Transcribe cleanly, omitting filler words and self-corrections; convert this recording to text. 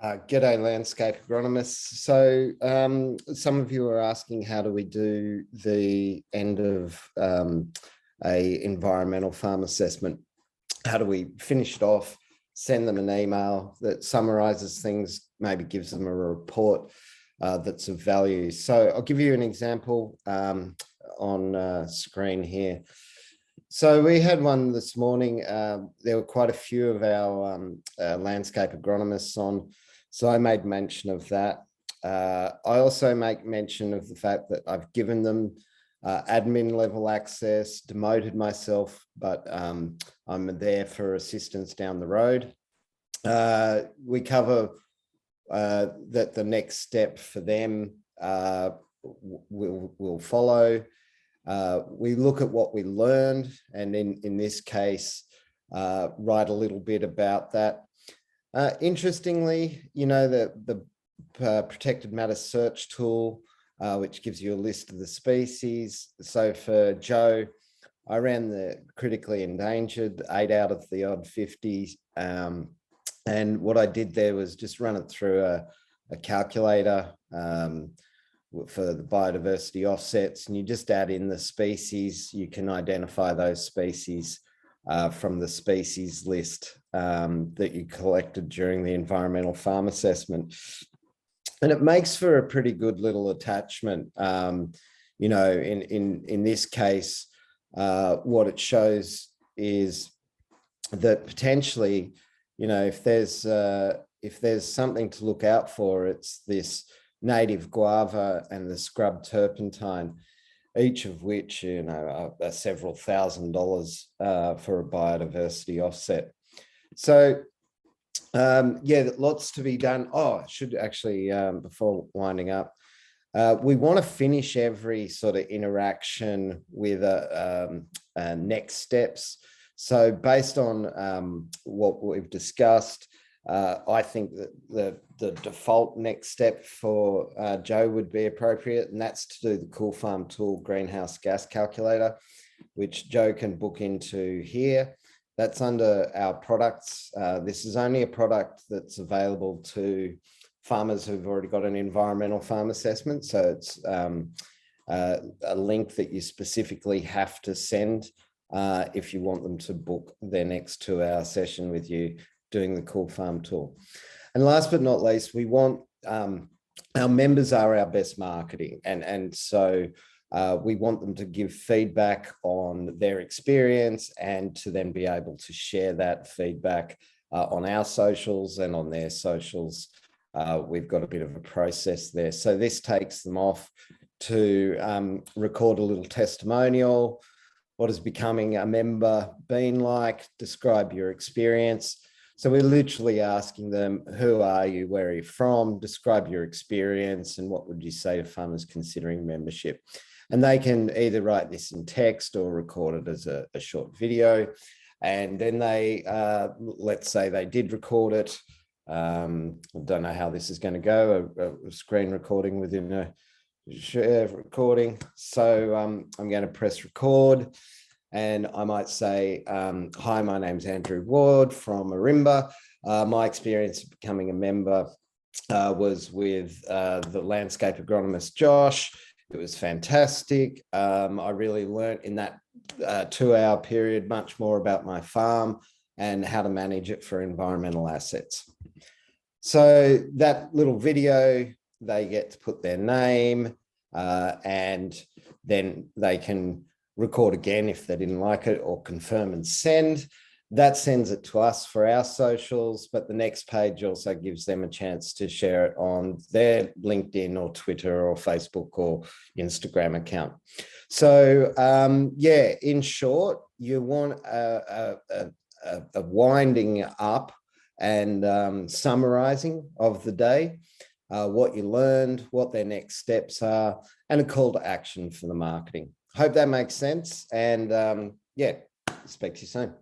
G'day, landscape agronomists. So some of you are asking, how do we do the end of a environmental farm assessment? How do we finish it off, send them an email that summarizes things, maybe gives them a report that's of value? So I'll give you an example on screen here. So we had one this morning. There were quite a few of our landscape agronomists on, so I made mention of that. I also make mention of the fact that I've given them admin level access, demoted myself, but I'm there for assistance down the road. We cover that the next step for them will follow. We look at what we learned, and in this case, write a little bit about that. Interestingly, you know, the protected matter search tool, which gives you a list of the species. So for Joe, I ran the critically endangered, 8 out of the odd 50. And what I did there was just run it through a calculator for the biodiversity offsets, and you just add in the species. You can identify those species from the species list that you collected during the environmental farm assessment. And it makes for a pretty good little attachment. You know, in this case, what it shows is that potentially, you know, if there's something to look out for, it's this native guava and the scrub turpentine, each of which, you know, are several $1,000s for a biodiversity offset. So yeah, lots to be done. Oh, I should actually, before winding up, we want to finish every sort of interaction with next steps. So based on what we've discussed, I think that the default next step for Joe would be appropriate, and that's to do the Cool Farm Tool greenhouse gas calculator, which Joe can book into here. That's under our products. This is only a product that's available to farmers who've already got an environmental farm assessment. So it's a link that you specifically have to send if you want them to book their next 2-hour session with you doing the Cool Farm Tool. And last but not least, we want our members are our best marketing, and so we want them to give feedback on their experience and to then be able to share that feedback on our socials and on their socials. We've got a bit of a process there. So this takes them off to record a little testimonial. What has becoming a member been like? Describe your experience. So we're literally asking them, who are you, where are you from, describe your experience, and what would you say to farmers considering membership? And they can either write this in text or record it as a short video. And then they, let's say they did record it. I don't know how this is going to go, a screen recording within a share recording. So I'm going to press record. And I might say, hi, my name's Andrew Ward from Marimba. My experience of becoming a member was with the landscape agronomist, Josh. It was fantastic. I really learned in that 2-hour period much more about my farm and how to manage it for environmental assets. So that little video, they get to put their name and then they can record again if they didn't like it, or confirm and send. That sends it to us for our socials, but the next page also gives them a chance to share it on their LinkedIn or Twitter or Facebook or Instagram account. So yeah, in short, you want a winding up and summarizing of the day, what you learned, what their next steps are, and a call to action for the marketing. Hope that makes sense. And yeah, speak to you soon.